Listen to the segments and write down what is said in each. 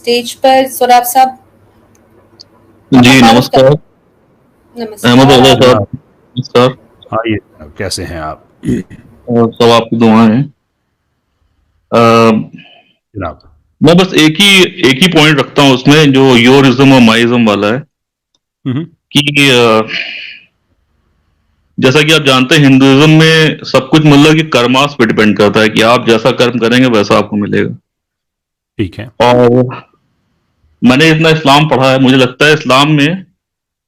Stage पर सोराब साहब। जी नमस्कार। अहमद नमस्कार। अल्लाह आप साहब जनाब, नमस्कार। आइए जनाब, कैसे हैं आप? और सब आपकी दुआएं हैं। अ, जनाब। मैं बस एक ही पॉइंट रखता हूँ उसमें, जो योरिज्म और माइज्म वाला है हम्म। कि जैसा कि आप जानते हैं हिंदुइज्म में सब कुछ मतलब कि कर्मास पे डिपेंड करता है कि आप जैसा कर्म करेंगे वैसा आपको मिलेगा। ठीक है। और मैंने इतना इस्लाम पढ़ा है, मुझे लगता है इस्लाम में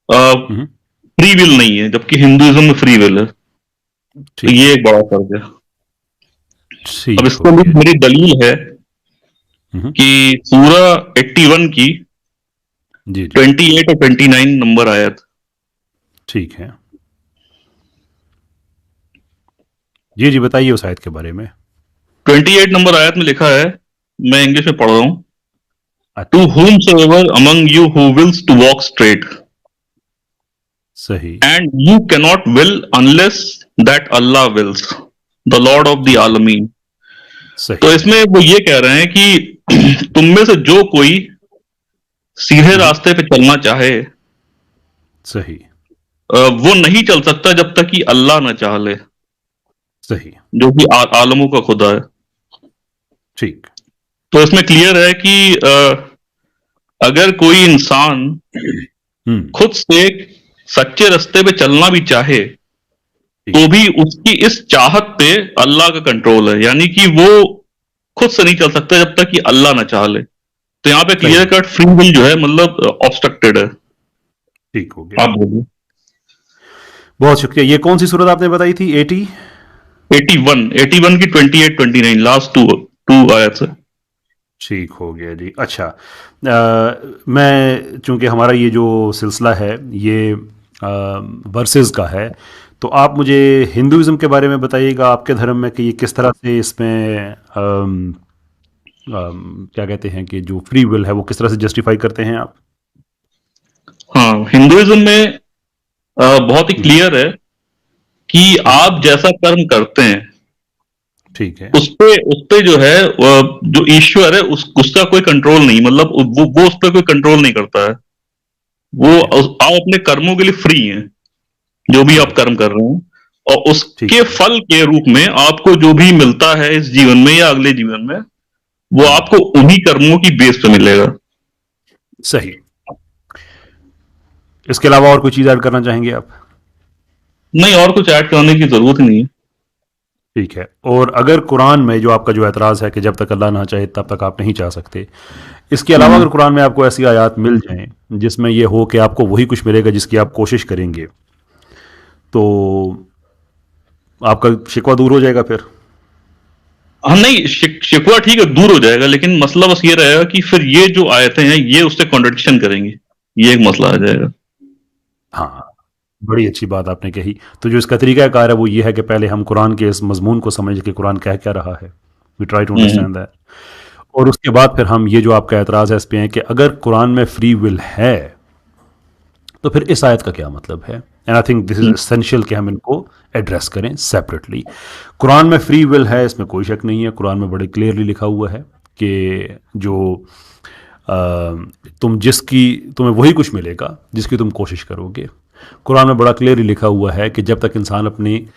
हम्म। फ्री विल नहीं है, जबकि हिंदुइज्म में फ्री विल है। तो ठीक ये है। एक बड़ा फर्क है। अब ठीक इसके हो लिए गया जी। मेरी दलील है हम्म। कि सूरा 81 की जी जी। 28 और 29 नंबर आयत। ठीक है। जी जी, बताइए उस आयत के बारे में। 28 नंबर आयत में लिखा है, मैं इंग्लिश में पढ़ रहा हूं। टू अच्छा। whom soever among you who wills to walk straight सही। and you cannot will unless that Allah wills, the Lord of the ठीक है। Alameen। तो सही है। इसमें वो ये कह रहे हैं कि तुम में से जो कोई सीधे हम्म। रास्ते पे चलना चाहे, सही। वो नहीं चल सकता जब तक कि अल्लाह ना चाह ले, सही। जो कि आलमों का खुदा है। ठीक। तो इसमें क्लियर है कि अगर कोई इंसान हम्म। खुद से सच्चे रास्ते पे चलना भी चाहे, ठीक तो है। भी उसकी इस चाहत पे अल्लाह का कंट्रोल है, यानी कि वो खुद से नहीं चल सकता जब तक कि अल्लाह ना चाह ले। तो यहाँ पे क्लियर सही। कट फ्री विल जो है मतलब ऑब्स्ट्रक्टेड है। ठीक हो गया। आप बोलिए। बहुत शुक्रिया। ये कौन सी सूरत आपने बताई थी? 80? 81 की 28 29 लास्ट टू टू आयत है। ठीक हो गया जी। अच्छा, मैं चूंकि हमारा ये जो सिलसिला है ये वर्सेस का है, तो आप मुझे हिंदुइज्म के बारे में बताइएगा, आपके धर्म में, कि ये किस तरह से इसमें क्या कहते हैं कि जो फ्री विल है वो किस तरह से जस्टिफाई करते हैं आप? हाँ, हिंदुइज्म में बहुत ही हम्म। क्लियर है कि हम्म। आप जैसा कर्म करते हैं ठीक है। उस पे जो है जो ईश्वर है उसका कोई कंट्रोल नहीं, मतलब वो उस पर कोई कंट्रोल नहीं करता है। वो ठीक है। आप अपने कर्मों के लिए फ्री हैं, जो भी आप सही। कर्म कर रहे हैं, और ठीक उसके है। फल के रूप में आपको जो भी मिलता है इस जीवन में या अगले जीवन में, वो हम्म। आपको उन्हीं कर्मों की बेस पे मिलेगा। सही। इसके अलावा और कोई चीज़ ऐड करना चाहेंगे आप? नहीं, और कुछ ऐड करने की जरूरत ही नहीं है। ठीक है। और अगर कुरान में जो आपका जो एतराज़ है कि जब तक अल्लाह ना चाहे तब तक आप नहीं चाह सकते, इसके अलावा हम्म। अगर कुरान में आपको ऐसी आयत मिल जाएं जिसमें ये हो कि आपको वही कुछ मिलेगा जिसकी आप कोशिश करेंगे, तो आपका शिकवा दूर हो जाएगा फिर? हाँ, नहीं, शिकवा ठीक है दूर हो जाएगा, लेकिन मसला बस ये रहेगा कि फिर ये जो आयतें हैं ये उससे कॉन्ट्रडिक्शन करेंगी, ये एक मसला आ जाएगा। हाँ, बड़ी अच्छी बात आपने कही। तो जो इसका तरीक़ाकार है वो ये है कि पहले हम कुरान के इस मज़मून को समझ के कुरान कह क्या रहा है, we try to hmm. Understand that, और उसके बाद फिर हम ये जो आपका एतराज़ है इस पे है कि अगर कुरान में फ्री विल है तो फिर इस आयत का क्या मतलब है। And I think this is essential कि हम इनको एड्रेस करें सेपरेटली। कुरान में फ्री विल है, इसमें कोई शक नहीं है। कुरान में बड़े क्लियरली लिखा हुआ है कि जो तुम्हें वही कुछ मिलेगा जिसकी तुम कोशिश करोगे। कुरान में बड़ा क्लियरली लिखा हुआ है कि जब तक इंसान अपनी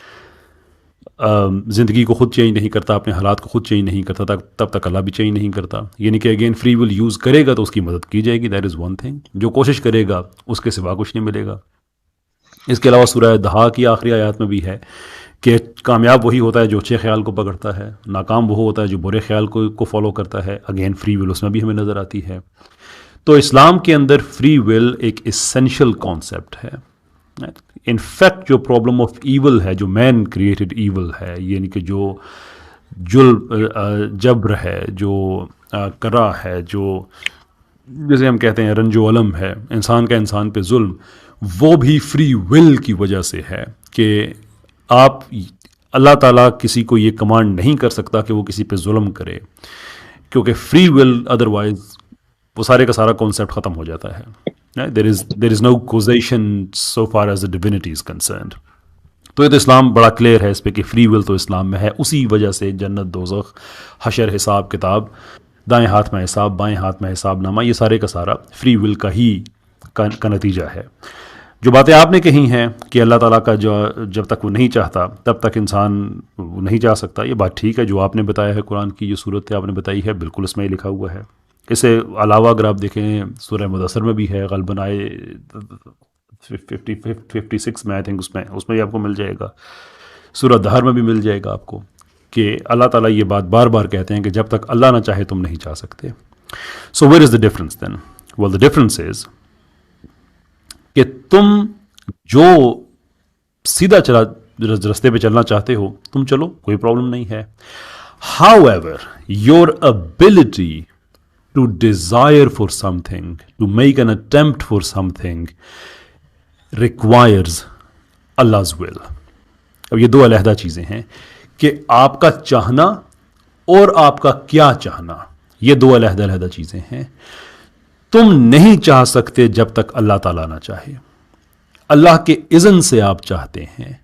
ज़िंदगी को खुद चेंज नहीं करता, अपने हालात को खुद चेंज नहीं करता, तब तक अल्लाह भी चेंज नहीं करता। यानी कि अगेन फ्री विल यूज़ करेगा तो उसकी मदद की जाएगी, दैट इज़ वन थिंग। जो कोशिश करेगा उसके सिवा कुछ नहीं मिलेगा। इसके अलावा सूरह दहा की आखिरी आयत में भी है कि कामयाब वही होता है जो अच्छे ख्याल को पकड़ता है, नाकाम वो होता है जो बुरे ख्याल को फॉलो करता है। अगेन फ्री विल उसमें भी हमें नज़र आती है। तो इस्लाम के अंदर फ्री विल एक इसेंशियल कॉन्सेप्ट है। इनफैक्ट जो प्रॉब्लम ऑफ ईवल है, जो मैन क्रिएटेड ईवल है, यानी कि जो जब्र है, जो करा है, जो जैसे हम कहते हैं रंजो अलम है, इंसान का इंसान पे जुल्म, वो भी फ्री विल की वजह से है कि आप अल्लाह ताला किसी को ये कमांड नहीं कर सकता कि वो किसी पे जुल्म करे, क्योंकि फ्री विल अदरवाइज वो सारे का सारा कॉन्सेप्ट ख़त्म हो जाता है। There is no coercion so far as the divinity is concerned. तो ये तो इस्लाम बड़ा क्लियर है इस पर कि फ्री विल तो इस्लाम में है। उसी वजह से जन्नत, दोज़ख, हशर, हिसाब किताब दाएं हाथ में हिसाब, बाएं हाथ में हिसाब नामा, ये सारे का सारा फ्री विल का ही का नतीजा है। जो बातें आपने कही हैं कि अल्लाह ताला का जो जब तक वो नहीं चाहता तब तक इंसान वो नहीं जा सकता, ये बात ठीक है। जो आपने बताया है, कुरान की जो सूरत आपने बताई है, बिल्कुल इसमें लिखा हुआ है। इससे अलावा अगर आप देखें सूरह मुदस्सर में भी है, ग़ल्बन आए 56 में आई थिंक, उसमें उसमें भी आपको मिल जाएगा। सूरह दहर में भी मिल जाएगा आपको कि अल्लाह ताला ये बात बार बार कहते हैं कि जब तक अल्लाह ना चाहे तुम नहीं जा सकते। So where is the difference then? Well, the difference is कि तुम जो सीधा चला रास्ते पे चलना चाहते हो तुम चलो, कोई प्रॉब्लम नहीं है। However, your ability to desire for something, to make an attempt for something requires अल्लाह's विल। अब ये दो अलहदा चीज़ें हैं कि आपका चाहना और आपका क्या चाहना, ये दो अलहदा अलहदा चीज़ें हैं। तुम नहीं चाह सकते जब तक अल्लाह ताला ना चाहे। अल्लाह के इज़्न से आप चाहते हैं,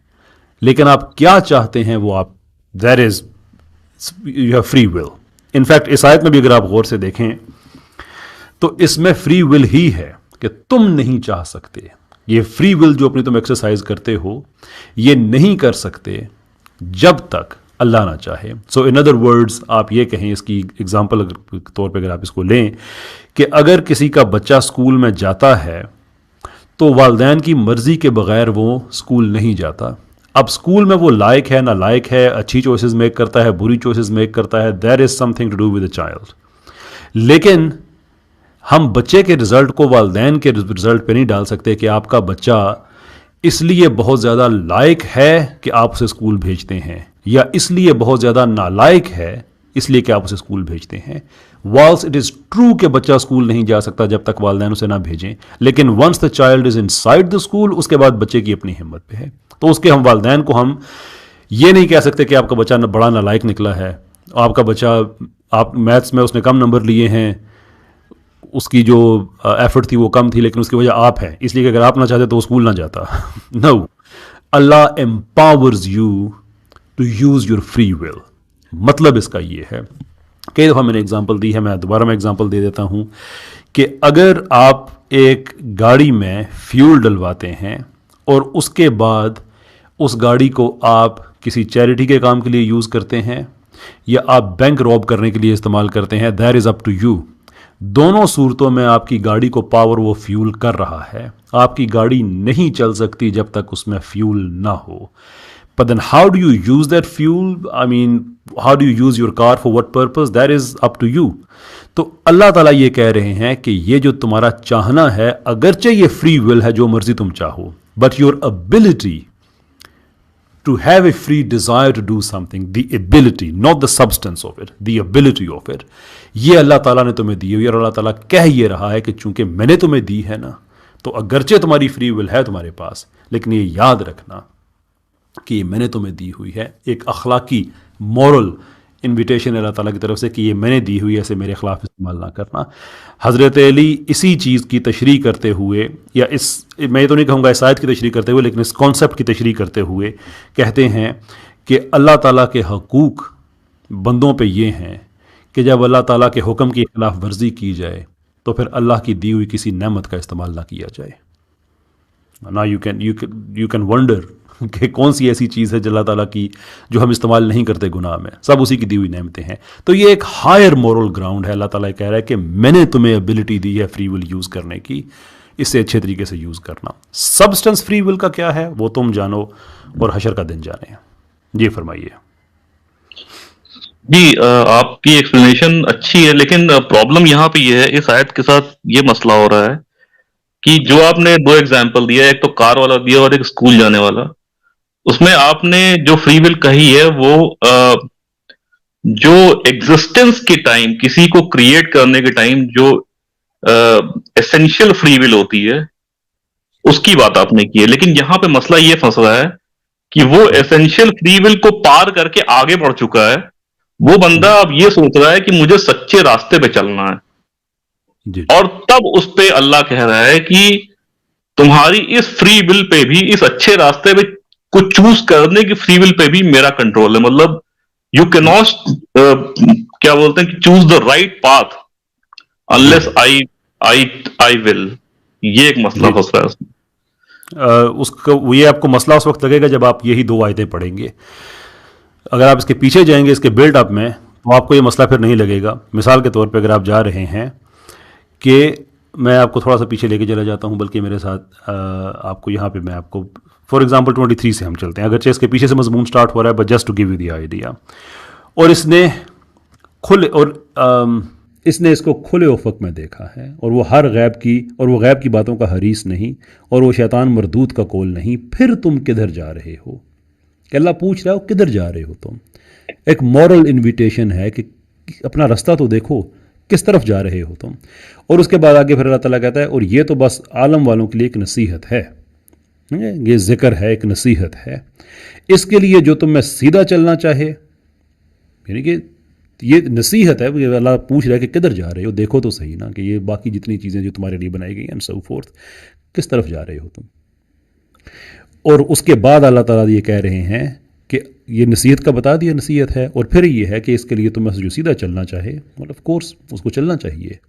लेकिन आप क्या चाहते हैं वो आप, there is you have free will. In fact इस आयत में भी अगर आप गौर से देखें तो इसमें फ्री विल ही है कि तुम नहीं चाह सकते। ये फ्री विल जो अपनी तुम एक्सरसाइज करते हो ये नहीं कर सकते जब तक अल्लाह ना चाहे। सो इन अदर वर्ड्स आप ये कहें, इसकी एग्जांपल के तौर पे अगर आप इसको लें कि अगर किसी का बच्चा स्कूल में जाता है तो वालिदैन की मर्ज़ी के बगैर वो स्कूल नहीं जाता। अब स्कूल में वो लायक है ना लायक है, अच्छी चॉइसेस मेक करता है, बुरी चॉइसेस मेक करता है, there is something to do with the child. लेकिन हम बच्चे के रिज़ल्ट को वालिदैन के रिज़ल्ट पे नहीं डाल सकते कि आपका बच्चा इसलिए बहुत ज़्यादा लायक है कि आप उसे स्कूल भेजते हैं, या इसलिए बहुत ज़्यादा नालायक है इसलिए कि आप उसे स्कूल भेजते हैं। वाल्स इट इज़ ट्रू कि बच्चा स्कूल नहीं जा सकता जब तक वालिदैन उसे ना भेजें, लेकिन once the child is inside the school, उसके बाद बच्चे की अपनी हिम्मत पे है। तो उसके हम वालिदैन को हम ये नहीं कह सकते कि आपका बच्चा बड़ा नालायक निकला है, आपका बच्चा, आप मैथ्स में उसने कम नंबर लिए हैं, उसकी जो एफर्ट थी वो कम थी, लेकिन उसकी वजह आप है, इसलिए कि अगर आप ना चाहते तो वो स्कूल ना जाता। नो, अल्लाह empowers you to use your free will. मतलब इसका ये है, कई दफ़ा मैंने एग्जांपल दी है, मैं दोबारा में एग्जांपल दे देता हूँ कि अगर आप एक गाड़ी में फ्यूल डलवाते हैं और उसके बाद उस गाड़ी को आप किसी चैरिटी के काम के लिए यूज़ करते हैं या आप बैंक रॉब करने के लिए इस्तेमाल करते हैं, that is up to you. दोनों सूरतों में आपकी गाड़ी को पावर वो फ्यूल कर रहा है। आपकी गाड़ी नहीं चल सकती जब तक उसमें फ्यूल ना हो। But then how do you use that fuel? I mean, how do you use your car for what purpose? That is up to you. तो अल्लाह ताला ये कह रहे हैं कि ये जो तुम्हारा चाहना है, अगरचे ये फ्री विल है, जो मर्जी तुम चाहो, but your ability to have a free desire to do something, the ability, not the substance of it, the ability of it, ये अल्लाह ताला ने तुम्हें दी हुई। और अल्लाह ताला कह ये रहा है कि चूंकि मैंने तुम्हें दी है ना, तो अगरचे तुम्हारी फ्री विल है तुम्हारे पास, लेकिन ये याद रखना कि ये मैंने तुम्हें दी हुई है। एक अखलाकी मॉरल इन्विटेशन अल्लाह ताला की तरफ से कि ये मैंने दी हुई है, ऐसे मेरे खिलाफ इस्तेमाल ना करना। हज़रत अली इसी चीज़ की तशरीह करते हुए, या इस, मैं तो नहीं कहूँगा इस आयत की तशरीह करते हुए, लेकिन इस कॉन्सेप्ट की तशरीह करते हुए कहते हैं कि अल्लाह ताला के हकूक़ बंदों पे ये हैं कि जब अल्लाह ताला के हुक्म की खिलाफ वर्जी की जाए तो फिर अल्लाह की दी हुई किसी नेमत का इस्तेमाल ना किया जाए। ना यू कैन वंडर कि कौन सी ऐसी चीज़ है अल्लाह ताला की जो हम इस्तेमाल नहीं करते गुनाह में, सब उसी की दी हुई नेमतें हैं। तो ये एक हायर मोरल ग्राउंड है। अल्लाह ताला कह रहा है कि मैंने तुम्हें एबिलिटी दी है फ्री विल यूज़ करने की, इससे अच्छे तरीके से यूज़ करना। सब्सटेंस फ्री विल का क्या है वो तुम जानो और हशर का दिन जाने। जी फरमाइए। जी, आपकी एक्सप्लेनेशन अच्छी है, लेकिन प्रॉब्लम यहाँ पे ये है, इस आयत के साथ ये मसला हो रहा है कि जो आपने दो एग्जाम्पल दिया, एक तो कार वाला दिया और एक स्कूल जाने वाला, उसमें आपने जो फ्री विल कही है वो जो एग्जिस्टेंस के टाइम, किसी को क्रिएट करने के टाइम जो एसेंशियल फ्री विल होती है उसकी बात आपने की है। लेकिन यहां पे मसला ये फंस रहा है कि वो एसेंशियल फ्री विल को पार करके आगे बढ़ चुका है। वो बंदा अब ये सोच रहा है कि मुझे सच्चे रास्ते पे चलना है, और तब उस पे अल्लाह कह रहा है कि तुम्हारी इस फ्री विल पे भी, इस अच्छे रास्ते पे कुछ चूज करने की फ्री विल पे भी मेरा कंट्रोल है। मतलब यू कैन नॉट क्या बोलते हैं कि choose the right path unless I I I will, ये एक मसला जी फंस रहा है उसमें। उसको ये आपको मसला उस वक्त लगेगा जब आप यही दो आयतें पढ़ेंगे। अगर आप इसके पीछे जाएंगे इसके बिल्डअप में तो आपको ये मसला फिर नहीं लगेगा। मिसाल के तौर पे अगर आप जा रहे हैं कि मैं आपको थोड़ा सा पीछे लेके चला जाता हूँ, बल्कि मेरे साथ आपको यहाँ पे मैं आपको फॉर एग्जांपल 23 से हम चलते हैं, अगरचे इसके पीछे से मजमून स्टार्ट हो रहा है, but just to give you the idea. और इसने खुले और इसने इसको खुले उफक में देखा है, और वो हर गैब की और वो गैब की बातों का हरीस नहीं, और वो शैतान मरदूत का कोल नहीं। फिर तुम किधर जा रहे हो? कि अल्लाह पूछ रहा हो किधर जा रहे हो तुम। एक मॉरल इनविटेशन है कि अपना रास्ता तो देखो, किस तरफ जा रहे हो तुम। और उसके बाद आगे फिर अल्लाह ताला कहता है और ये तो बस आलम वालों के लिए एक नसीहत है, ये जिक्र है, एक नसीहत है। इसके लिए जो तुम में सीधा चलना चाहे, यानी कि ये नसीहत है। अल्लाह पूछ रहा है कि किधर जा रहे हो, देखो तो सही ना कि ये बाकी जितनी चीज़ें जो तुम्हारे लिए बनाई गई हैं एंड सो फोर्थ, किस तरफ जा रहे हो तुम। और उसके बाद अल्लाह ताला ये कह रहे हैं कि ये नसीहत का बता दिया, नसीहत है। और फिर ये है कि इसके लिए तुम्हें जो सीधा चलना चाहे, मतलब ऑफ कोर्स उसको चलना चाहिए।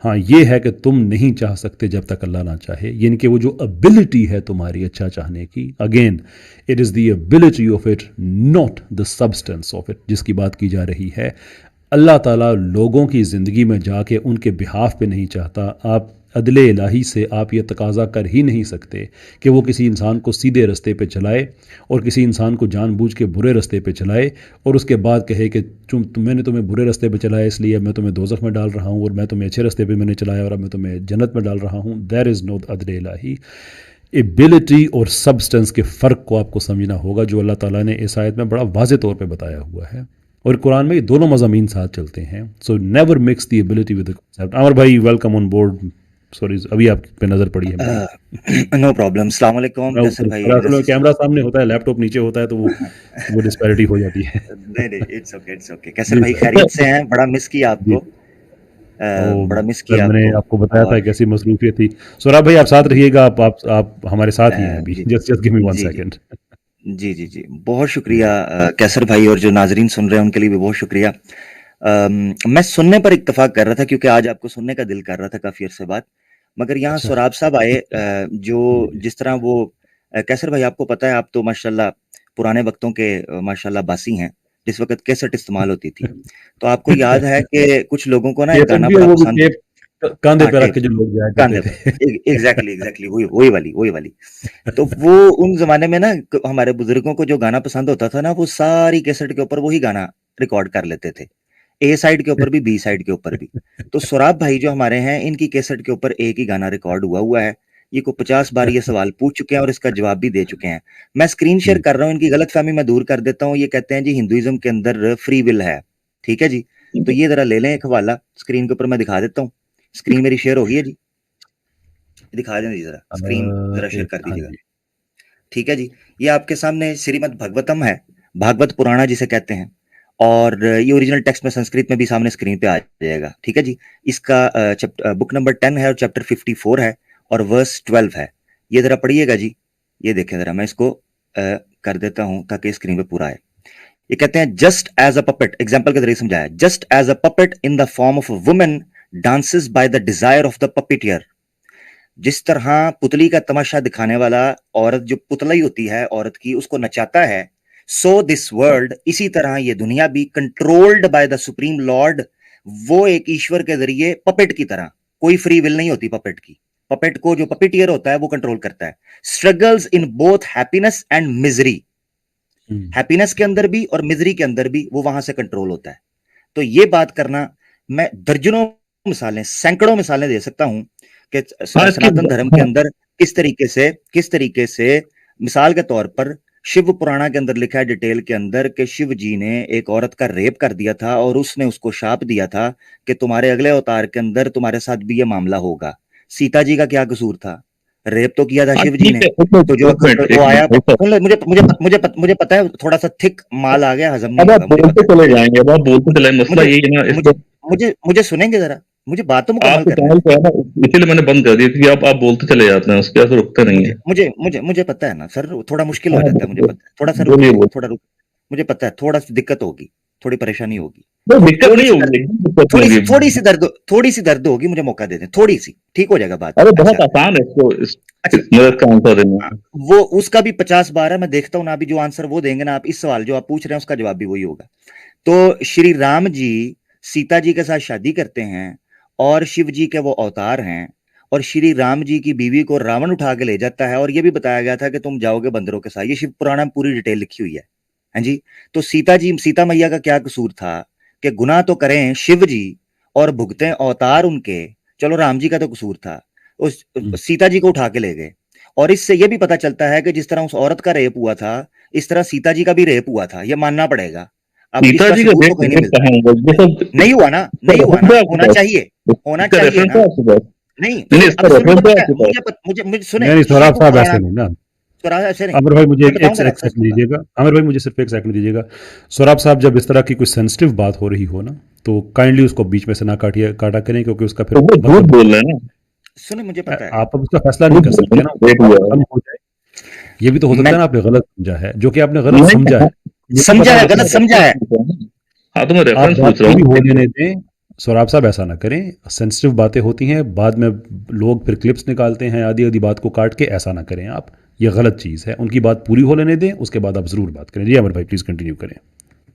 हाँ, ये है कि तुम नहीं चाह सकते जब तक अल्लाह ना चाहे, यानी कि वो जो एबिलिटी है तुम्हारी अच्छा चाहने की, again it is the ability of it, not the substance of it, जिसकी बात की जा रही है। अल्लाह ताला लोगों की ज़िंदगी में जाके उनके बिहाफ पे नहीं चाहता। आप अदले इलाही से आप ये तकाजा कर ही नहीं सकते कि वो किसी इंसान को सीधे रास्ते पे चलाए और किसी इंसान को जानबूझ के बुरे रास्ते पे चलाए और उसके बाद कहे कि मैंने तुम्हें बुरे रास्ते पे चलाया इसलिए मैं तुम्हें दोज़ख में डाल रहा हूँ, और मैं तुम्हें अच्छे रास्ते पे मैंने चलाया और अब मैं तुम्हें जन्नत में डाल रहा हूँ। देयर इज़ नो अदले इलाही। एबिलिटी और सब्सटेंस के फ़र्क को आपको समझना होगा, जो अल्लाह ताला ने इस आयत में बड़ा वाज़े तौर पे बताया हुआ है। और कुरान में ये दोनों मज़ामीन साथ चलते हैं। So never mix the ability with the concept. Amar भाई वेलकम ऑन बोर्ड। सॉरी अभी आप पे नज़र पड़ी है मेरी। No problem. अस्सलाम वालेकुम कैसर भाई। असल कैमरा सामने होता है, लैपटॉप नीचे होता है, तो वो डिस्पैरिटी हो जाती है। नहीं नहीं, इट्स ओके इट्स ओके। कैसर भाई खैरियत से हैं? बड़ा मिस किया आपको, बड़ा मिस किया मैंने आपको। आपको बताया था कैसी मसरूफियत थी। सोराब भाई आप साथ रहिएगा, आप हमारे साथ ही हैं अभी। जी जस्ट गिव मी वन जी सेकंड। जी जी जी, बहुत शुक्रिया कैसर भाई, और जो नाजरीन सुन रहे हैं उनके लिए भी बहुत शुक्रिया। मैं सुनने पर इत्तेफाक कर रहा था क्योंकि आज आपको सुनने का दिल कर रहा था काफी अरसे बाद, मगर यहाँ अच्छा। सोराब साहब आए, जो जिस तरह वो कैसर भाई आपको पता है, आप तो माशाल्लाह पुराने वक्तों के माशाल्लाह बासी हैं, जिस वक्त कैसेट इस्तेमाल होती थी। तो आपको याद है कि कुछ लोगों को ना एक टेप गाना भी है, बड़ा वो भी पसंद। टेप कांधे हाँ पे रख टेप, के जो लोग जाया कांधे करते पे, थे। एग्जैक्टली एग्जैक्टली वही वाली। तो वो उन जमाने में ना हमारे बुजुर्गों को जो गाना पसंद होता था ना, वो सारी कैसेट के ऊपर वही गाना रिकॉर्ड कर लेते थे, ए साइड के ऊपर भी बी साइड के ऊपर भी। तो सोराब भाई जो हमारे हैं, इनकी कैसेट के ऊपर एक ही गाना रिकॉर्ड हुआ हुआ है। ये को 50 बार ये सवाल पूछ चुके हैं और इसका जवाब भी दे चुके हैं। मैं स्क्रीन शेयर कर रहा हूँ, इनकी गलतफहमी मैं दूर कर देता हूँ। ये कहते हैं जी हिंदुइज्म के अंदर फ्री विल है, ठीक है जी। तो ये जरा ले लें एक हवाला, स्क्रीन के ऊपर मैं दिखा देता हूँ। स्क्रीन मेरी शेयर होगी है जी, दिखा दें जी, जरा स्क्रीन जरा शेयर कर हाँ दीजिएगा। जी। ठीक है जी, ये आपके सामने श्रीमद् भगवतम है, भागवत पुराणा जिसे कहते हैं, और ये ओरिजिनल टेक्स्ट में संस्कृत में भी सामने स्क्रीन पे आ जाएगा। ठीक है जी, इसका बुक नंबर 10 है और चैप्टर 54 है और वर्स 12 है। ये जरा पढ़िएगा जी। ये देखें जरा, मैं इसको कर देता हूं ताकि स्क्रीन पे पूरा आए। ये कहते हैं just as a puppet, example के जरिए समझाया, just as a puppet in the form of women dances by the desire of the puppeteer. जिस तरह पुतली का तमाशा दिखाने वाला औरत, जो पुतला होती है औरत की, उसको नचाता है, सो दिस वर्ल्ड, इसी तरह ये दुनिया भी controlled by the supreme Lord, वो एक ईश्वर के जरिए पपेट की तरह। कोई फ्री विल नहीं होती पपेट की, पपेट को जो पपेटियर होता है वो कंट्रोल करता है। Struggles in both happiness and misery, happiness के अंदर भी और मिजरी के अंदर भी वो वहां से कंट्रोल होता है। तो ये बात करना, मैं दर्जनों मिसालें, सैकड़ों मिसालें दे सकता हूं कि सनातन धर्म के अंदर किस तरीके से मिसाल के तौर पर शिव पुराणा के अंदर लिखा है डिटेल के अंदर कि शिव जी ने एक औरत का रेप कर दिया था और उसने उसको शाप दिया था कि तुम्हारे अगले अवतार के अंदर तुम्हारे साथ भी ये मामला होगा। सीता जी का क्या कसूर था? रेप तो किया था शिव जी ने। तो जो वो आया, मुझे मुझे मुझे मुझे पता है थोड़ा सा थिक माल आ गया, हजम नहीं अब आप होगा, मुझे बोलते पता है। चले जाएंगे, अब आप बोलते चले, मसला मुझे यही है ना मुझे इसको। मुझे मुझे सुनेंगे जरा, मुझे बात तो मुकम्मल आपको करने चैनल दें। पे है ना, इसीलिए मैंने बंद कर दिया, क्योंकि आप बोलते चले जाते हैं, उसके बाद रुकते नहीं मुझे है। मुझे मुझे मुझे पता है ना सर, थोड़ा मुश्किल हो हाँ, जाता है, मुझे पता है। थोड़ा सा बोलिए रुकिए, बोलिए। थोड़ा रुक, मुझे पता है थोड़ा सी दिक्कत होगी। थोड़ी परेशानी होगी, तो दिक्कत थोड़ी नहीं सी होगी, दर्द, एकदम दिक्कत नहीं थोड़ी सी दर्द होगी, मुझे मौका दे दें, थोड़ी सी, ठीक हो जाएगा बात। अरे बहुत अच्छा आसान है इसको अच्छा, इस मदद का आंसर देना। वो उसका भी 50 बार है, मैं देखता हूँ ना अभी जो आंसर वो देंगे ना, आप इस सवाल जो आप पूछ रहे हैं उसका जवाब भी वही होगा। तो श्री राम जी सीता जी के साथ शादी करते हैं और शिव जी के वो अवतार हैं, और श्री राम जी की बीवी को रावण उठा के ले जाता है, और ये भी बताया गया था कि तुम जाओगे बंदरों के साथ, ये शिव पुराण में पूरी डिटेल लिखी हुई है। हाँ जी। तो सीता मैया का क्या कसूर था कि गुनाह तो करें शिव जी और भुगतें अवतार उनके, चलो राम जी का तो कसूर था, उस सीता जी को उठा के ले गए। और इससे यह भी पता चलता है कि जिस तरह उस औरत का रेप हुआ था, इस तरह सीता जी का भी रेप हुआ था, यह मानना पड़ेगा। अब सीता इसका जी का सबूत तो रेप कहीं नहीं मतलब मिलता। कहाँ हुआ ये सब? नहीं हुआ ना, नहीं हुआ ना, होना चाहिए, होना इसका चाहिए रेफरेंस ना। है आपके पास? नहीं नहीं सुन, इसका अब सुनो तो रेफरेंस है मैं आपके पास? मुझे सुने, नहीं नहीं शिव सौरभ साहब ऐसे पुराण, नहीं ना। स्वराज ऐसे नहीं, आमिर भाई मुझे मैं एक बताऊंगा एक रेफरेंस सेकंड दूंगा। दीजिएगा, आमिर भाई मुझे सिर्फ एक सेकंड दीजिएगा। सौरभ साहब जब इस तरह की कोई सेंसिटिव बात हो रही हो ना, तो काइंडली उसको बीच में से ना काटा करें, क्योंकि उसका फिर तो वो झूठ मतलब बोल रहे हैं ना, सुने, मुझे पता है। आप अब उसका फैसला नहीं झूठ कर बोल सकते रहे ना, हैं रेप बात हुआ है। खत्म हो जाए। ये भी तो हो सकता मैं है ना आपने गलत समझा है, जो कि आपने गलत नहीं समझा है, ये भी समझा पता है, होना गलत चाहिए। समझा है। हाँ तो मैं आप रेफरेंस बात पूछ रहा पूरी हो हूँ। लेने दें। सौरभ साहब ऐसा ना करें, सेंसिटिव बातें होती हैं, बाद में लोग फिर क्लिप्स निकालते हैं, आधी आधी बात को काट के, ऐसा ना करें आप, ये गलत चीज़ है। उनकी बात पूरी हो लेने दें, उसके बाद आप ज़रूर बात करें। जी अमर भाई प्लीज़ कंटिन्यू करें।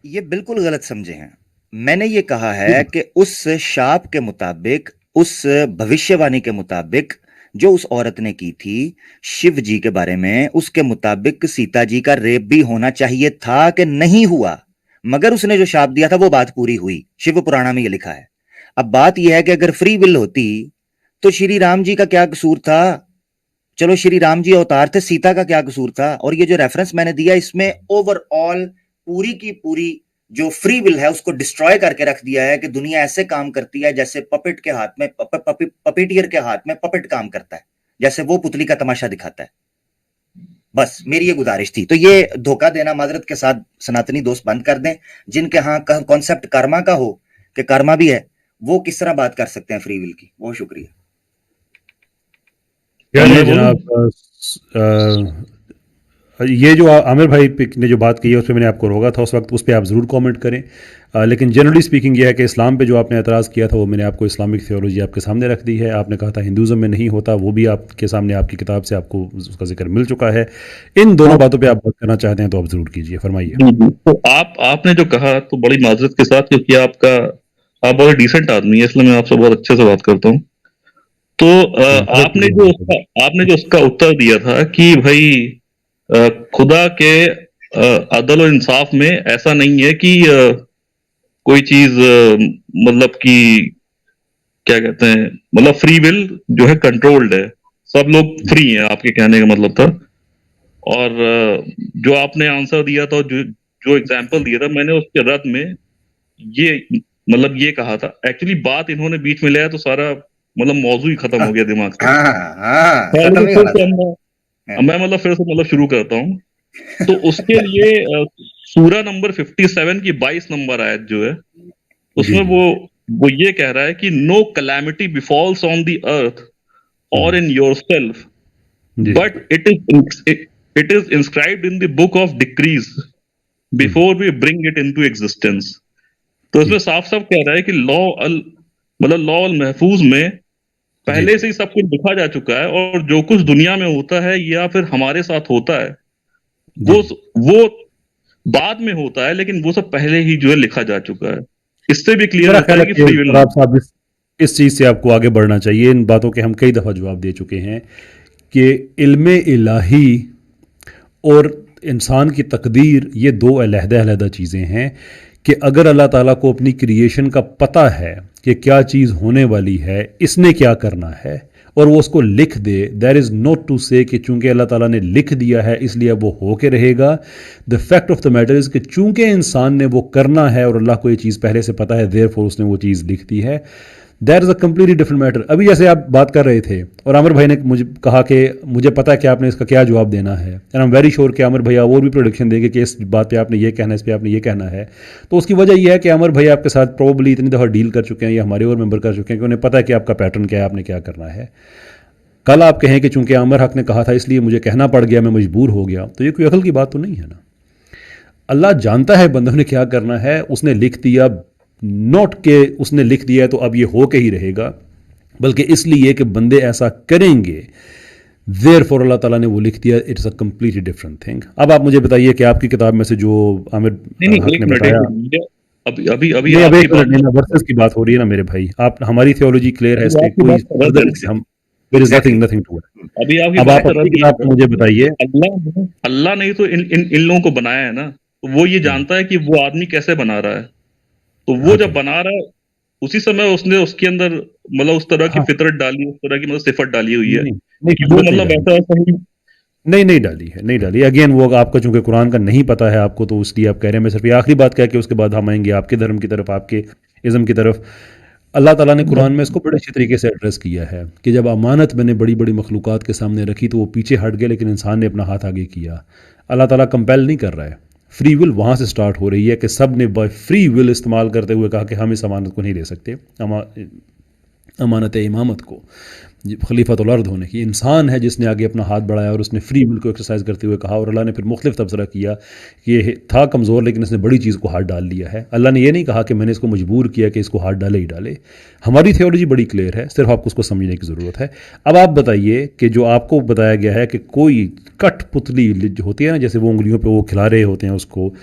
ये बिल्कुल गलत समझे हैं। मैंने ये कहा है कि उस शाप के मुताबिक, उस भविष्यवाणी के मुताबिक जो उस औरत ने की थी शिव जी के बारे में, उसके मुताबिक सीता जी का रेप भी होना चाहिए था कि नहीं हुआ, मगर उसने जो शाप दिया था वो बात पूरी हुई, शिव पुराण में ये लिखा है। अब बात यह है कि अगर फ्री विल होती तो श्री राम जी का क्या कसूर था? चलो श्री राम जी अवतार थे, सीता का क्या कसूर था? और ये जो रेफरेंस मैंने दिया इसमें ओवरऑल पूरी की पूरी जो फ्री विल है उसको डिस्ट्रॉय करके रख दिया है कि दुनिया ऐसे काम करती है जैसे पपेट के हाथ में, पपेटियर के हाथ में पपेट काम करता है, जैसे वो पुतली का तमाशा दिखाता है। बस मेरी ये गुजारिश थी। तो ये धोखा देना माजरत के साथ सनातनी दोस्त बंद कर दें, जिनके यहाँ कॉन्सेप्ट कर्मा का हो कि कर्मा भी है, वो किस तरह बात कर सकते हैं फ्री विल की। बहुत शुक्रिया। चलिए मैं बोलूं? जनाब, ये जो आमिर भाई ने जो बात की है उस पर मैंने आपको रोका था उस वक्त, उस पर आप ज़रूर कमेंट करें। लेकिन जनरली स्पीकिंग ये है कि इस्लाम पे जो आपने एतराज़ किया था वो मैंने आपको इस्लामिक थियोलॉजी आपके सामने रख दी है। आपने कहा था हिंदुज़म में नहीं होता, वो भी आपके सामने आपकी किताब से आपको उसका जिक्र मिल चुका है। इन दोनों बातों पे आप बात करना चाहते हैं तो आप ज़रूर कीजिए, फरमाइए। जी जी, तो आपने जो कहा तो बड़ी माजरत के साथ, क्योंकि आप बहुत डिसेंट आदमी है, इसलिए मैं आपसे बहुत अच्छे से बात करता हूँ। तो मदद आपने कीजिए जो मदद कीजिए। आपने जो उसका उत्तर दिया था कि भाई खुदा के अदल और इंसाफ में ऐसा नहीं है कि कोई चीज मतलब कि क्या कहते हैं, मतलब फ्री विल जो है कंट्रोल्ड है, सब लोग फ्री हैं, आपके कहने का मतलब था। और जो आपने आंसर दिया था, जो जो एग्जाम्पल दिया था, मैंने उसके रद्द में ये मतलब ये कहा था। एक्चुअली बात इन्होंने बीच में लाया तो सारा मतलब मौजू ही खत्म हो गया दिमाग से। हाँ हाँ, खैर, खत्म लेकिन ही फिर होना से था। मैं मतलब फिर से मतलब शुरू करता हूँ। तो उसके लिए सूरा नंबर 57 की 22 नंबर आयत जो है, जी उसमें जी वो ये कह रहा है कि no calamity befalls on the earth और इन योरसेल्फ, जी but it is inscribed in the book of decrees before we bring it into existence. तो जी इसमें साफ साफ कह रहा है कि लॉ अल महफूज में जी पहले से ही सब कुछ लिखा जा चुका है, और जो कुछ दुनिया में होता है या फिर हमारे साथ होता है, जी। वो बाद में होता है, लेकिन वो सब पहले ही जो है लिखा जा चुका है। इससे भी क्लियर मेरा होता ख्याल है है कि कि फ्री विल सराब साहब इस चीज़ से आपको आगे बढ़ना चाहिए। इन बातों के हम कई दफ़ा जवाब दे चुके हैं कि इल्म इलाही और इंसान की तकदीर ये दो अलहदा-अलहदा चीज़ें हैं। कि अगर अल्लाह ताला को अपनी क्रिएशन का पता है कि क्या चीज़ होने वाली है, इसने क्या करना है, और वो उसको लिख दे, देयर इज़ नॉट टू से कि चूंकि अल्लाह ताला ने लिख दिया है इसलिए अब वो हो के रहेगा। The fact of the matter is कि चूंकि इंसान ने वो करना है और अल्लाह को ये चीज़ पहले से पता है, देयरफॉर उसने वो चीज़ लिख दी है। That is a completely different matter. अभी जैसे आप बात कर रहे थे और आमिर भाई ने मुझे कहा कि मुझे पता है कि आपने इसका क्या जवाब देना है, and I am very sure कि आमिर भैया और भी प्रोडिक्शन देंगे कि इस बात पे आपने ये कहना है, इस पे आपने ये कहना है। तो उसकी वजह यह है कि आमिर भाई आपके साथ प्रोबेबली इतनी दफ़ा डील कर चुके हैं या हमारे और मेंबर कर चुके हैं कि उन्हें पता है कि आपका पैटर्न क्या है, आपने क्या करना है। कल आप कहें कि चूंकि आमिर हक ने कहा था इसलिए मुझे कहना पड़ गया, मैं मजबूर हो गया, तो ये कोई अकल की बात तो नहीं है ना। अल्लाह जानता है बंदों ने क्या करना है, उसने लिख दिया, नोट के उसने लिख दिया है तो अब ये हो के ही रहेगा, बल्कि इसलिए कि बंदे ऐसा करेंगे, देयर फॉर अल्लाह ताला ने वो लिख दिया। It's a completely different thing. अब आप मुझे बताइए कि आपकी किताब में से जो आमिर नहीं नहीं, हक एक ने मिनट बताया, अभी अभी अभी नहीं अब आपकी एक मिनट बात नहीं, वर्सेस की बात हो रही है ना मेरे भाई, आप हमारी थियोलॉजी क्लियर है, इस अभी पे आपकी कोई बात का रद्द फर्दर है। हम, there is exactly. Nothing nothing to it. अभी आपकी अब बात आप का अपनी रद्द ये किताब है में मुझे कि बताइए। अल्लाह ने ही तो इन लोगों को बनाया है ना, तो वो ये हम्म, जानता है कि वो आदमी कैसे बना रहा है। तो वो हाँ जब जी, बना रहा है, उसी समय उसने उसके अंदर मतलब उस तरह की हाँ, फितरत डाली, उस तरह की मतलब सिफत डाली हुई है नहीं नहीं, कि वो फितरत नहीं मतलब डाली, वैसा ऐसा ही। नहीं नहीं डाली है, नहीं डाली। अगेन वो आपका चूंकि कुरान का नहीं पता है आपको, तो इसलिए आप कह रहे हैं। मैं सिर्फ ये आखिरी बात कह के उसके बाद हम आएंगे आपके धर्म की तरफ, आपके इज़्म की तरफ। अल्लाह ताला ने कुरान में इसको बड़े अच्छे तरीके से एड्रेस किया है कि जब अमानत मैंने बड़ी बड़ी मखलूक़ात के सामने रखी तो वो पीछे हट गए, लेकिन इंसान ने अपना हाथ आगे किया। अल्लाह ताला कंपेल नहीं कर रहा है, फ्री विल वहाँ से स्टार्ट हो रही है कि सब ने बाय फ्री विल इस्तेमाल करते हुए कहा कि हम इस अमानत को नहीं ले सकते। अमानत इमामत को, खलीफतुल अर्द होने की, इंसान है जिसने आगे अपना हाथ बढ़ाया और उसने फ्री विल को एक्सरसाइज करते हुए कहा। और अल्लाह ने फिर मुख्तलिफ तबसरा किया कि ये था कमज़ोर लेकिन इसने बड़ी चीज़ को हाथ डाल लिया है। अल्लाह ने ये नहीं कहा कि मैंने इसको मजबूर किया कि इसको हाथ डाले ही डाले। हमारी थियोलॉजी बड़ी क्लियर है, सिर्फ आपको उसको समझने की ज़रूरत है। अब आप बताइए कि जो आपको बताया गया है कि कोई कठपुतली जो होती है ना, जैसे वो उंगलियों पर वो खिला रहे होते हैं उसको,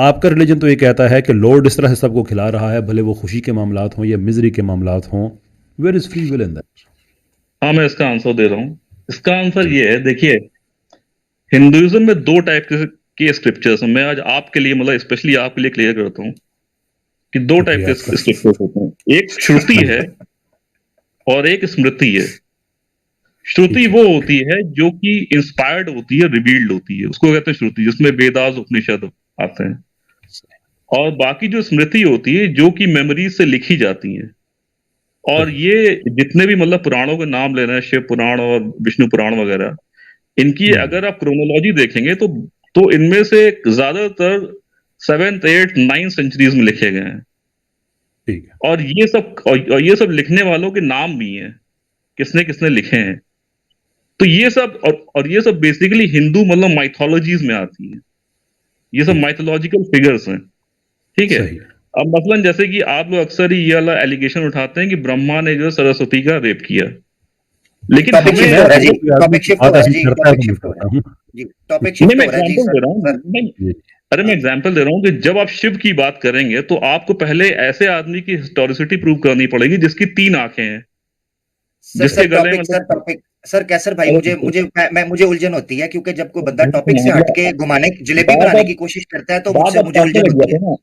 आपका रिलीजन तो ये कहता है कि लॉर्ड इस तरह से सबको खिला रहा है, भले वो खुशी के मामलात हों या मिजरी के मामलात हों। Where is free will in that? हाँ, मैं इसका आंसर दे रहा हूँ। इसका आंसर जी, ये है, देखिए, हिंदुइज्म में दो टाइप के स्क्रिप्चर्स हैं। मैं आज आपके लिए मतलब स्पेशली आपके लिए क्लियर करता हूँ कि दो टाइप शुक्रिया के आपका। स्क्रिप्चर्स होते हैं। एक श्रुति हाँ है जी, और एक स्मृति है। श्रुति ठीक है। वो होती है जो कि इंस्पायर्ड होती है, रिवील्ड होती है, उसको कहते हैं श्रुति, जिसमें वेदास उपनिषद आते हैं। और बाकी जो स्मृति होती है जो कि मेमोरीज से लिखी जाती है। और सही, ये जितने भी मतलब पुराणों के नाम ले रहे हैं, शिव पुराण और विष्णु पुराण वगैरह, इनकी अगर आप क्रोनोलॉजी देखेंगे तो इनमें से ज्यादातर 7th 8th 9th सेंचुरीज में लिखे गए हैं। ठीक है, और ये सब लिखने वालों के नाम भी हैं, किसने किसने लिखे हैं। तो ये सब और ये सब बेसिकली हिंदू मतलब माइथोलॉजीज में आती है। ये सब ठीक है, माइथोलॉजिकल फिगर्स हैं। ठीक है। सही। अब मसलन जैसे कि आप लोग अक्सर ही ये वाला एलिगेशन उठाते हैं कि ब्रह्मा ने जो है सरस्वती का रेप किया, जी लेकिन टॉपिक हमें शिफ्ट मैं हो रहा है जी, अगर कोई आदमी टॉपिक की शिफ्ट हो बात रहा है ऐसी जी, करता है टॉपिक तो मैं शिफ्ट हो रहा कहता है हूँ। जी, टॉपिक नहीं, शिफ्ट मैं हो रहा है जी एग्जांपल सर। दे रहा हूँ। सर नहीं, जी, अरे मैं एग्जांपल दे रहा हूँ कि जब आप शिव की बात करेंगे तो आपको पहले ऐसे आदमी की हिस्टोरिसिटी प्रूव करनी पड़ेगी जिसकी 3 आंखें हैं, सर जिसके गले में सर मतलब। टॉपिक सर कैसर भाई, अरे मुझे मुझे मुझे उलझन होती है, क्योंकि जब कोई बंदा टॉपिक से हट के मतलब घुमाने जलेबी बात बनाने अब की कोशिश करता है तो बात मुझसे अब मुझे काटने उलझन लग होती जाते है। हैं ना,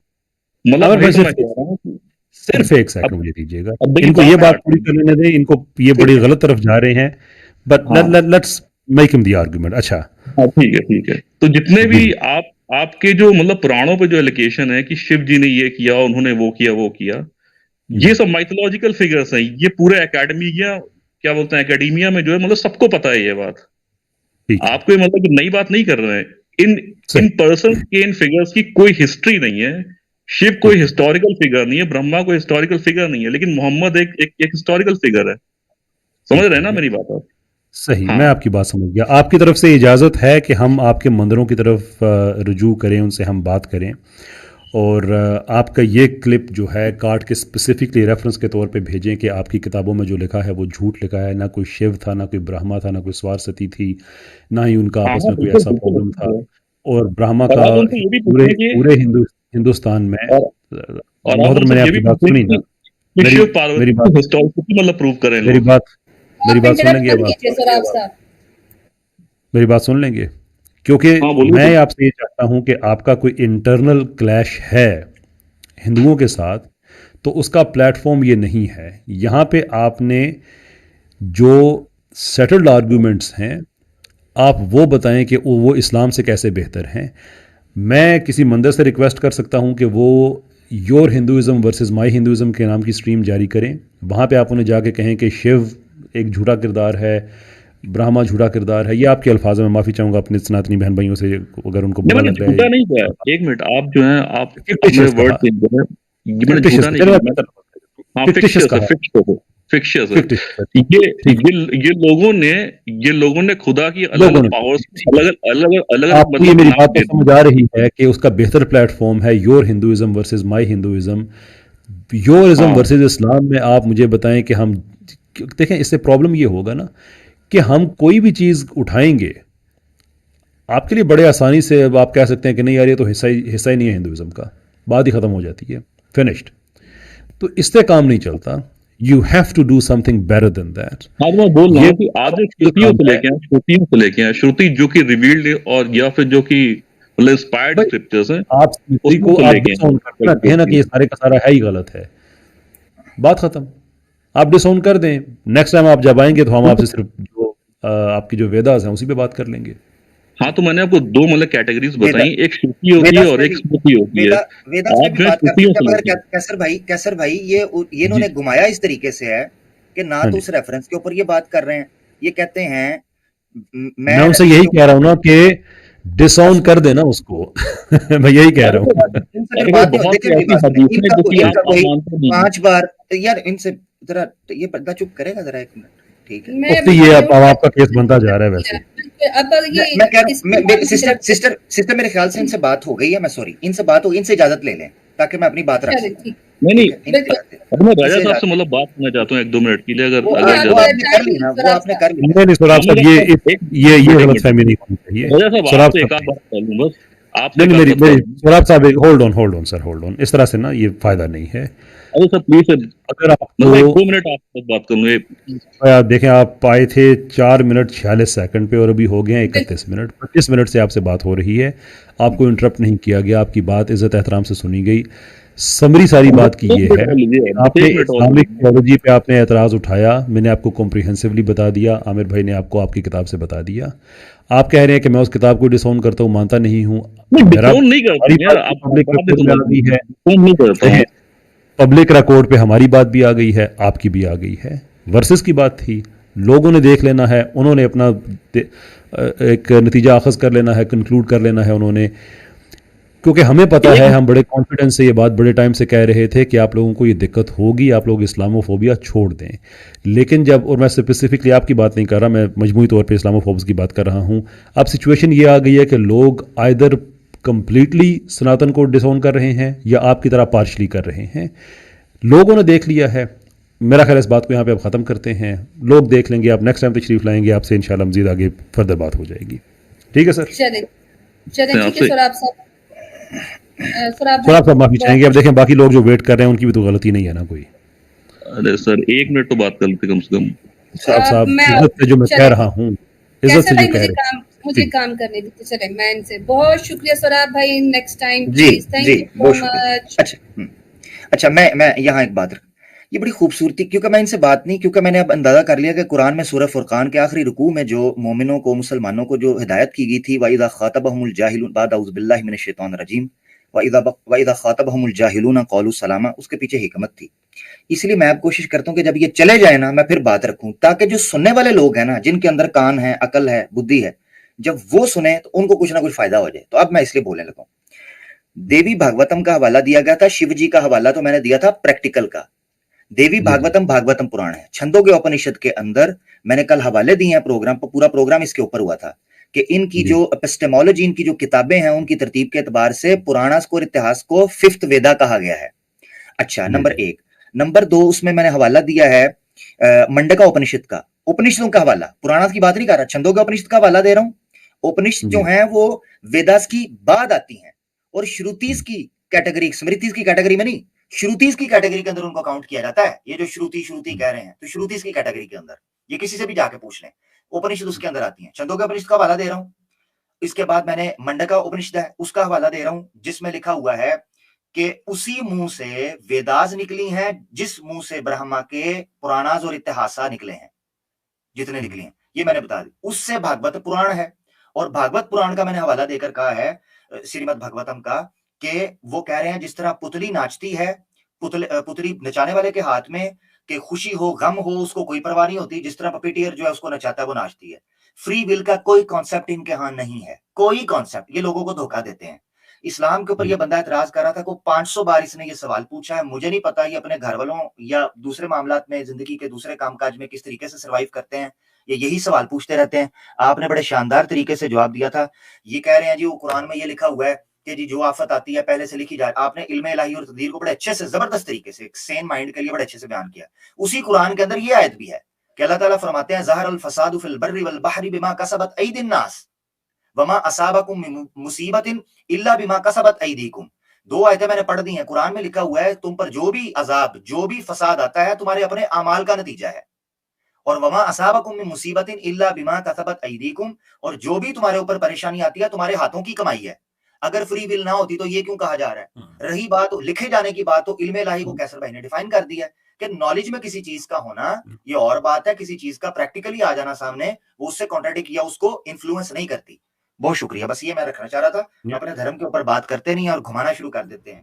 मतलब आमिर वही भाई तो मैं सिर्फ कह रहा हूँ कि सिर्फ एक सेकंड अब मुझे दीजिएगा, अब देखिए इनको ये बात बात काट पूरी करने दें, इनको ये बड़ी गलत तरफ जा रहे हैं, बट हाँ let's make him the argument. अच्छा, हाँ, ठीक है ठीक है। तो जितने भी जी, आपके जो मतलब पुराणों पे जो एलिगेशन है कि शिव जी ने ये किया, उन्होंने वो किया वो किया, ये सब माइथोलॉजिकल फिगर्स हैं। ये पूरे एकेडमिया क्या बोलते हैं, एकेडमिया में जो है मतलब सबको पता है ये बात। ठीक है, आपको ये मतलब कि नई बात नहीं कर रहे हैं। इन इन सही, पर्सन के, इन फिगर्स की कोई हिस्ट्री नहीं है। शिव कोई ठीक है, हिस्टोरिकल फिगर नहीं है, ब्रह्मा कोई हिस्टोरिकल फिगर नहीं है, लेकिन मोहम्मद एक हिस्टोरिकल फिगर है। समझ रहे हैं ना ठीक है, मेरी बात आप? सही। हाँ मैं आपकी बात समझ गया। आपकी तरफ से इजाज़त है कि हम आपके मंदिरों की तरफ रुजू करें, उनसे हम बात करें, और आपका ये क्लिप जो है काट के स्पेसिफिकली रेफरेंस के तौर पे भेजें कि आपकी किताबों में जो लिखा है वो झूठ लिखा है, ना कोई शिव था, ना कोई ब्रह्मा था, ना कोई स्वारसती थी, ना ही उनका हाँ आपस हाँ, में कोई बिल्कुल ऐसा बिल्कुल प्रॉब्लम था। बिल्कुल। और ब्रह्मा और का आप उनसे ये भी पूरे पूछें कि पूरे हिंदुस्तान में और और आप मोहतरम, उनसे मैंने ये भी आपकी बात पूछें सुनी ना? कि मेरी शिव मेरी पार्वती बात की हिस्टोरिसिटी मतलब प्रूव करें मेरी लोग। बात मेरी आप बात सुन इंटरप्ट लेंगे अब मत आप? कीजिए सर, आप साहब। मेरी बात सुन लेंगे, क्योंकि हाँ बोलिए मैं बोलिए। आपसे ये चाहता हूं कि आपका कोई इंटरनल क्लैश है हिंदुओं के साथ, तो उसका प्लेटफॉर्म ये नहीं है। यहाँ पे आपने जो सेटल्ड आर्गूमेंट्स हैं, आप वो बताएं कि वो इस्लाम से कैसे बेहतर हैं। मैं किसी मंदिर से रिक्वेस्ट कर सकता हूं कि वो your Hinduism versus my Hinduism के नाम की स्ट्रीम जारी करें। वहाँ पे आप उन्हें जाके कहें कि शिव एक झूठा किरदार है, ब्रह्मा झूठा किरदार है। ये आपके अल्फाज में, माफ़ी चाहूँगा अपने सनातनी बहन भाइयों से अगर उनको नहीं, बुरा मैंने लग रहा है। झूठा नहीं किया। एक मिनट, आप जो है आप मेरे फिक्टिशियस वर्ड कहा, चेंज कर रहे हैं। ये मैंने फिक्टिशियस झूठा नहीं चलो किया। मैं मैं कहता हूँ, हाँ, फिक्टिशियस फिक्शियस है, कहा। फिक्शियस है। फिक्टिशियस, ये ठीक है, ये लोगों ने खुदा की लोगों अलग-अलग ने पावर्स ठीक है। अलग-अलग आपको ये मतलब मेरी नाम बात तो दे दिए। समझ आ रही है कि उसका बेहतर प्लेटफॉर्म है your Hinduism versus my Hinduism. Yourism हाँ, वर्सेस इस्लाम में आप मुझे बताएं कि हम देखें, इससे प्रॉब्लम ये होगा ना कि हम कोई भी चीज़ उठाएंगे, आपके लिए बड़े आसानी से अब आप कह सकते हैं कि नहीं यार ये तो हिस्सा ही नहीं है हिंदुइज्म का, बात ही ख़त्म हो जाती है, फिनिश्ड। तो इससे काम नहीं चलता, you have to do something better than that. हाँ, तो मैं बोल रहा ये हूँ कि आप जो जो श्रुतियों काम से है लेके आए, श्रुति जो कि रिवील्ड है और या फिर जो कि मतलब इंस्पायर्ड भाई, स्क्रिप्चर्स हैं, आप स्मृति उसमें को से आप लेके डिसऑन कर देना, कहें ना कि आए। ये सारे का सारा है ही गलत है, बात खत्म। आप डिसऑन कर दें, नेक्स्ट टाइम आप जब आएंगे तो हम आपसे सिर्फ जो आपकी जो वेदास हैं उसी पे बात कर लेंगे। हाँ, तो मैंने आपको 2 मतलब कैटेगरीज़ वेदा बताई, एक श्रुति होती है वेदास और में एक भी स्मृति होती है। वेदास में आप भी जो है बात कर श्रुतियों सकते से हैं, मगर लेके आए। कैसर भाई ये जी, इन्होंने घुमाया इस तरीके से है कि ना हाँ तो जी, उस रेफरेंस के ऊपर ये बात कर रहे हैं, ये कहते हैं मैं मैं उनसे यही जो कह रहा हूँ ना कि डिसऑन असुर कर देना उसको। मैं यही कह रहा अरे तो हूँ। इनसे फिर अरे वो बात नहीं हो, बहुत देखिए सी मेरी ऐसी बात सुनिए, हदीसें हैं जो कि इनका आप वही मानते नहीं हैं। 5 बार यार इनसे जरा, ये बंदा चुप करेगा जरा 1 मिनट, ठीक है। मैं मुफ्ती ये बताती हूँ अब आपका केस बनता जा रहा है वैसे। अब मैं कह ये रहा हूँ, इस्लाम की तरफ से सिस्टर मेरे ख्याल से इनसे बात हो गई है, मैं सॉरी, इनसे बात हो गई, इनसे इजाजत ले लें ताकि मैं अपनी बात रख चले सकूं, ठीक, नहीं, ठीक नहीं, है, इनसे बिल्कुल। इजाजत ले लें, अब मैं राजा इनसे साहब से इजाजत मतलब बात करना चाहता हूँ 1-2 मिनट के लिए, अगर वो अगर हाँ, वो इजाज़त आपने हो। कर ली टाइम ना, वो सराब आपने साहब। कर लिया। नहीं नहीं सौराब हाँ, साहब, राजा ये साहब एक ये एक मिनट, गलतफहमी नहीं होनी चाहिए। राजा साहब सौराब आपसे एक साहब आध बात कर लूँ बस, आपसे नहीं एक नहीं, आध मेरी बात कर मेरी लूँ। सौराब साहब hold on sir, hold on, इस तरह से ना ये फायदा नहीं है। अरे सर प्लीज़ सर, अगर मतलब आपको 1-2 मिनट आपसे बस बात कर लूँ आप देखें, आप आए थे 4 मिनट 46 सेकंड पे और अभी हो गए हैं 31 मिनट, 25 मिनट से आपसे बात हो रही है, आपको इंटरप्ट नहीं किया गया, आपकी बात इज्जत एहतराम से सुनी गई। समरी सारी बात की 1 ये मिनट है और लीजिए, कि बस आपने 1 मिनट और इस्लामिक लीजिए। थियोलॉजी पे आपने एतराज़ उठाया, मैंने आपको कॉम्प्रिहेंसिवली बता दिया, आमिर भाई ने आपको आपकी किताब से बता दिया। आप कह रहे हैं कि मैं उस किताब को डिसऑन करता हूँ, मानता नहीं हूँ। नहीं, मेरा डिसोन नहीं करता हमारी हूँ यार, बात भी आप पब्लिक बात नहीं रिकॉर्ड में समझ आ रहे गई है, हैं, डिसोन नहीं करता हूँ। पब्लिक रिकॉर्ड पे हमारी बात भी आ गई है, आपकी भी आ गई है। वर्सेस की बात थी, लोगों ने देख लेना है, उन्होंने अपना एक नतीजा अखज़ कर लेना है, कंक्लूड कर लेना है उन्होंने, क्योंकि हमें पता है, हम बड़े कॉन्फिडेंस से ये बात बड़े टाइम से कह रहे थे कि आप लोगों को ये दिक्कत होगी, आप लोग इस्लामोफोबिया छोड़ दें। लेकिन जब, और मैं स्पेसिफिकली आपकी बात नहीं कर रहा, मैं मजमूई तौर पे इस्लामोफोब्स की बात कर रहा हूँ, अब सिचुएशन ये आ गई है कि लोग आइदर कंप्लीटली सनातन को डिसऑन कर रहे हैं या आपकी तरह पार्शली कर रहे हैं। लोगों ने देख लिया है। मेरा ख्याल है इस बात को यहाँ पे अब ख़त्म करते हैं, लोग देख लेंगे, आप नेक्स्ट टाइम तशरीफ़ लाएंगे, आपसे इंशाल्लाह मज़ीद आगे फर्दर बात हो जाएगी। ठीक है सर? चले चले ठीक है आपसे सराब साहब। सराब सर आप सब माफ़ी बहुत- चाहेंगे, अब देखें बाकी लोग जो वेट कर रहे हैं उनकी भी तो गलती नहीं है ना कोई। अरे सर 1 मिनट तो बात कर लेते कम से कम। साहब मैं इज्जत से जो मैं कह चले रहा हूँ, इज्जत कैसे से भाई जो कह रहे मुझे जी। काम करने दीजिए। चले मैं इनसे बहुत शुक्रिया सराब भाई, नेक्स्ट टाइम जी प्लीज, थैंक जी यू बहुत सो शुक्रिया। मच। अच्छा अच्छा, मैं यहाँ एक बात ये बड़ी खूबसूरती, क्योंकि मैं इनसे बात नहीं, क्योंकि मैंने अब अंदाजा कर लिया कि कुरान में सूरह फुरकान के आखिरी रुकू में जो मोमिनों को, मुसलमानों को जो हिदायत की गई थी, वाइदा खातबहुमुल जाहिलून बाद औज़ु बिल्लाहि मिनश शैतानिर रजीम वाइदा खातबहुमुल जाहिलून क़ालू सलामा, उसके पीछे हिकमत थी। इसलिए मैं अब कोशिश करता हूँ कि जब ये चले जाए ना, मैं फिर बात रखूं, ताकि जो सुनने वाले लोग हैं ना, जिनके अंदर कान है, अकल है, बुद्धि है, जब वो सुने तो उनको कुछ ना कुछ फायदा हो जाए। तो अब मैं इसलिए बोलने लगा हूं। देवी भागवतम का हवाला दिया गया था, शिव जी का हवाला तो मैंने दिया था प्रैक्टिकल का। देवी भागवतम भागवतम पुराण है, छंदोग्य उपनिषद के अंदर मैंने कल हवाले दिए हैं, प्रोग्राम पर पूरा प्रोग्राम इसके ऊपर हुआ था कि इनकी जो एपिस्टेमोलॉजी, इनकी जो किताबें हैं, उनकी तरतीब के एतबार से पुराणास को और इतिहास को 5th वेदा कहा गया है। अच्छा, नंबर 1। नंबर 2, उसमें मैंने हवाला दिया है मंडका उपनिषद का, उपनिषदों का हवाला, पुराणास की बात नहीं कर रहा, छंदोग्य उपनिषद का हवाला दे रहा हूं। उपनिषद जो है वो वेदास की बाद आती हैं, और श्रुतिस की कैटेगरी, स्मृतिस की कैटेगरी में नहीं, श्रुतिस की कैटेगरी के अंदर उनको काउंट किया जाता है। ये जो श्रुति कह रहे हैं, तो श्रुतिस की कैटेगरी के अंदर, ये किसी से भी जाके पूछ लें, उपनिषद उसके अंदर आती है। छंदोग्य उपनिषद का हवाला दे रहा हूं। इसके बाद मैंने मंडका उपनिषद है, उसका हवाला दे रहा हूं, जिसमें लिखा हुआ है कि उसी मुंह से वेदास निकली हैं, जिस मुंह से ब्रह्मा के पुराणास और इतिहासा निकले हैं, जितने निकले हैं, ये मैंने बता दी। उससे भागवत पुराण है, और भागवत पुराण का मैंने हवाला देकर कहा है श्रीमद् भागवतम का, कि वो कह रहे हैं जिस तरह पुतली नाचती है, पुतली नचाने वाले के हाथ में, कि खुशी हो गम हो उसको कोई परवाह नहीं होती, जिस तरह पपीटियर जो है उसको नचाता है वो नाचती है। फ्री विल का कोई कॉन्सेप्ट इनके यहां नहीं है, कोई कॉन्सेप्ट, ये लोगों को धोखा देते हैं। इस्लाम के ऊपर ये बंदा एतराज कर रहा था को 500 बार इसने ये सवाल पूछा है। मुझे नहीं पता ये अपने घर वालों या दूसरे मामलात में, जिंदगी के दूसरे कामकाज में किस तरीके से सर्वाइव करते हैं, ये यही सवाल पूछते रहते हैं। आपने बड़े शानदार तरीके से जवाब दिया था। ये कह रहे हैं जी वो कुरान में ये लिखा हुआ है कि जी जो आफत आती है पहले से लिखी जाए। आपने इल्म इलाही और तकदीर को बड़े अच्छे से, जबरदस्त तरीके से, एक सेन माइंड के लिए बड़े अच्छे से बयान किया। उसी कुरान के अंदर ये आयत भी है कि अल्लाह ताला फरमाते हैं ज़हर अल फसादु फिल बर्रि वल बहरी बिमा कसबत अयदिन नास वमा असाबकुम मिन मुसीबतिन इल्ला बिमा कसबत अयदीकुम। दो आयतें मैंने पढ़ दी हैं। कुरान में लिखा हुआ है तुम पर जो भी अजाब, जो भी फसाद आता है तुम्हारे अपने अमाल का नतीजा है। और वमा असाबकुम मिन मुसीबतिन इल्ला बिमा कसबत अयदीकुम, और जो भी तुम्हारे ऊपर परेशानी आती है तुम्हारे हाथों की कमाई है। अगर फ्री विल ना होती तो ये क्यों कहा जा रहा है? रही बात लिखे जाने की बात, तो इल्म इलाही को कैसर भाई ने डिफाइन कर दिया कि नॉलेज में किसी चीज का होना ये और बात है, किसी चीज का प्रैक्टिकली आ जाना सामने वो उससे कॉन्ट्राडिक्ट या उसको इन्फ्लुएंस नहीं करती। बहुत शुक्रिया, बस ये मैं रखना चाह रहा था। अपने धर्म के ऊपर बात करते नहीं और घुमाना शुरू कर देते हैं।